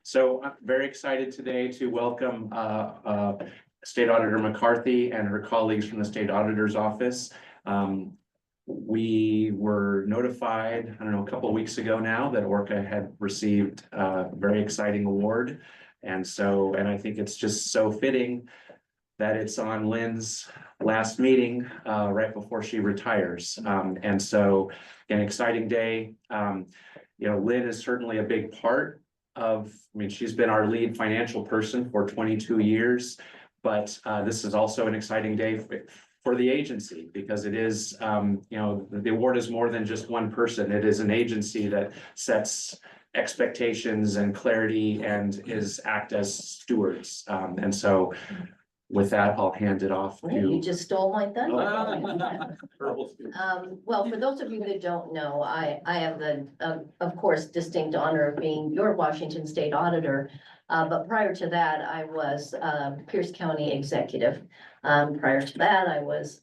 So I'm very excited today to welcome State Auditor McCarthy and her colleagues from the State Auditor's Office. We were notified, I don't know, a couple of weeks ago now that ORCAA had received a very exciting award. And I think it's just so fitting that it's on Lynn's last meeting right before she retires. And so an exciting day. Lynn is certainly a big part of, she's been our lead financial person for 22 years, but this is also an exciting day for the agency because it is, the award is more than just one person. It is an agency that sets expectations and clarity and act as stewards. And so with that, I'll hand it off to. You just stole my thunder. Well, for those of you that don't know, I have the, of course, distinct honor of being your Washington State Auditor. But prior to that, I was Pierce County Executive. Prior to that, I was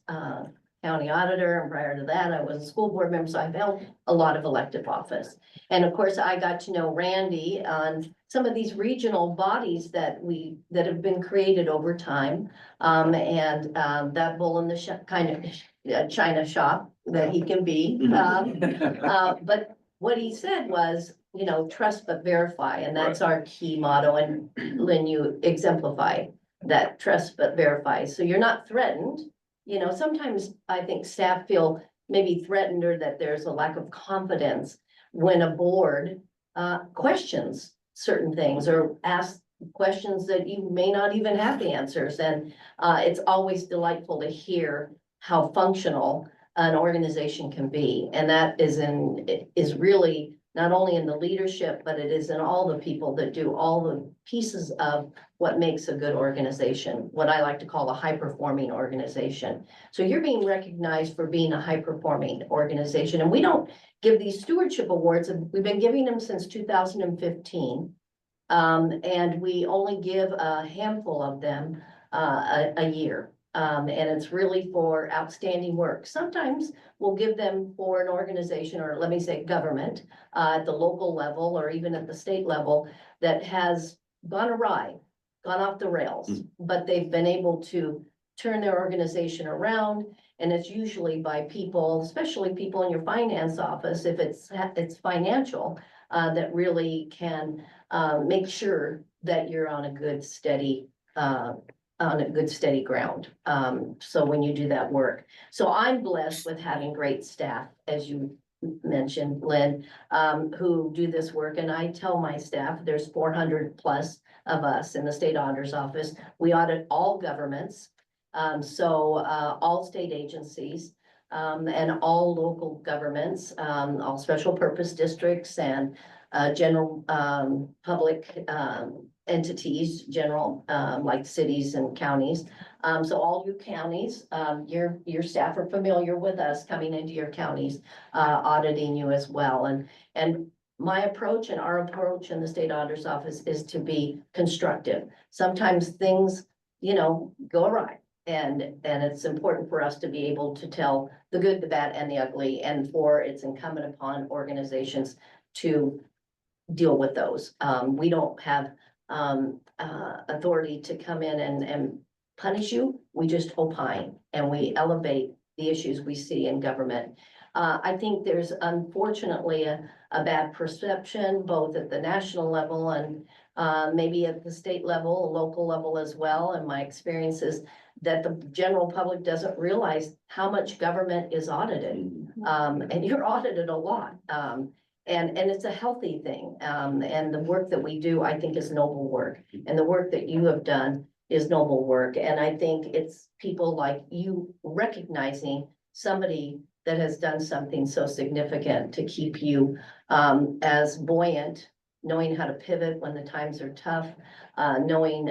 County Auditor, and prior to that, I was a school board member. So I've held a lot of elective office. And of course, I got to know Randy on some of these regional bodies that have been created over time. That bull in the kind of China shop that he can be. But what he said was, trust but verify, and that's our key motto. And Lynn, you exemplify that, trust but verify. So you're not threatened. Sometimes I think staff feel maybe threatened or that there's a lack of confidence when a board questions certain things or asks questions that you may not even have the answers. And it's always delightful to hear how functional an organization can be. And that is really not only in the leadership, but it is in all the people that do all the pieces of what makes a good organization, what I like to call a high-performing organization. So you're being recognized for being a high-performing organization. And we don't give these stewardship awards, we've been giving them since 2015. And we only give a handful of them a year. And it's really for outstanding work. Sometimes we'll give them for an organization, or let me say government, at the local level or even at the state level that has gone awry, gone off the rails, but they've been able to turn their organization around. And it's usually by people, especially people in your finance office, if it's financial, that really can make sure that you're on a good, steady ground. So when you do that work. So I'm blessed with having great staff, as you mentioned, Lynn, who do this work. And I tell my staff, there's 400 plus of us in the State Auditor's Office. We audit all governments. All state agencies, and all local governments, all special purpose districts and general public entities, general like cities and counties. So all you counties, your staff are familiar with us coming into your counties, auditing you as well. And my approach and our approach in the State Auditor's Office is to be constructive. Sometimes things, go awry. And it's important for us to be able to tell the good, the bad, and the ugly, and for it's incumbent upon organizations to deal with those. We don't have authority to come in and punish you. We just opine and we elevate the issues we see in government. I think there's unfortunately a bad perception both at the national level and maybe at the state level, local level as well. And my experience is that the general public doesn't realize how much government is audited. And you're audited a lot. And it's a healthy thing. And the work that we do, I think, is noble work. And the work that you have done is noble work. And I think it's people like you recognizing somebody that has done something so significant to keep you as buoyant, knowing how to pivot when the times are tough, knowing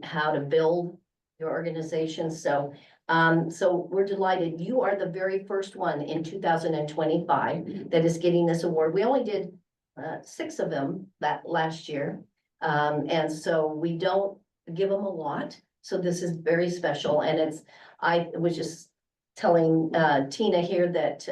how to build your organization. So we're delighted. You are the very first one in 2025 that is getting this award. We only did 6 of them that last year. And so we don't give them a lot. So this is very special. And I was just telling Tina here that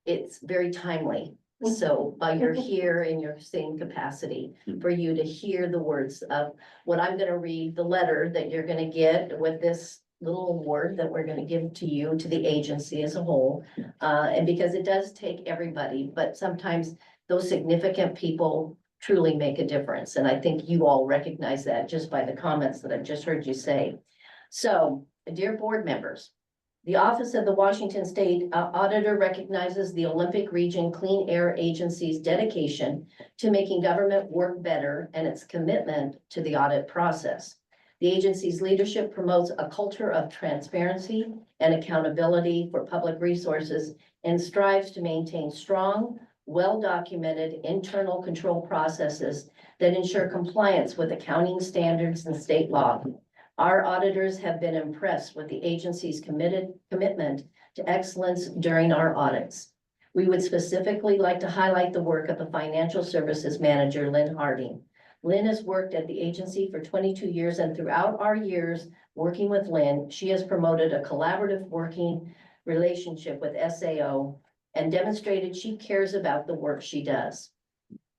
it's very timely So you're here in your same capacity, for you to hear the words of what I'm gonna read, the letter that you're gonna get with this little award that we're gonna give to you, to the agency as a whole. And because it does take everybody, but sometimes those significant people truly make a difference. And I think you all recognize that just by the comments that I've just heard you say. So, dear board members, the Office of the Washington State Auditor recognizes the Olympic Region Clean Air Agency's dedication to making government work better and its commitment to the audit process. The agency's leadership promotes a culture of transparency and accountability for public resources and strives to maintain strong, well-documented internal control processes that ensure compliance with accounting standards and state law. Our auditors have been impressed with the agency's commitment to excellence during our audits. We would specifically like to highlight the work of the Financial Services Manager, Lynn Harding. Lynn has worked at the agency for 22 years, and throughout our years working with Lynn, she has promoted a collaborative working relationship with SAO and demonstrated she cares about the work she does.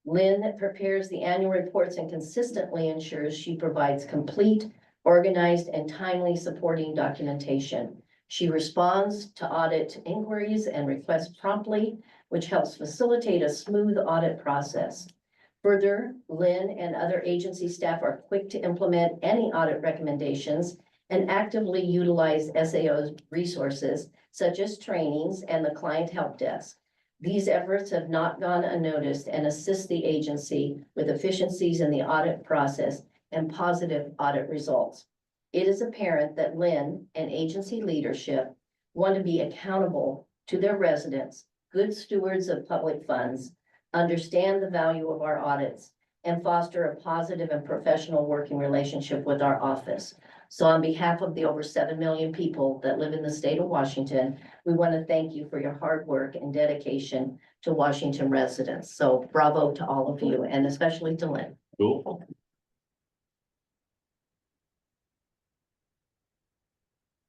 Lynn prepares the annual reports and consistently ensures she provides complete, organized, and timely supporting documentation. She responds to audit inquiries and requests promptly, which helps facilitate a smooth audit process. Further, Lynn and other agency staff are quick to implement any audit recommendations and actively utilize SAO's resources, such as trainings and the client help desk. These efforts have not gone unnoticed and assist the agency with efficiencies in the audit process and positive audit results. It is apparent that Lynn and agency leadership want to be accountable to their residents, good stewards of public funds, understand the value of our audits, and foster a positive and professional working relationship with our office. So on behalf of the over 7 million people that live in the state of Washington, we want to thank you for your hard work and dedication to Washington residents. So bravo to all of you, and especially to Lynn. Cool.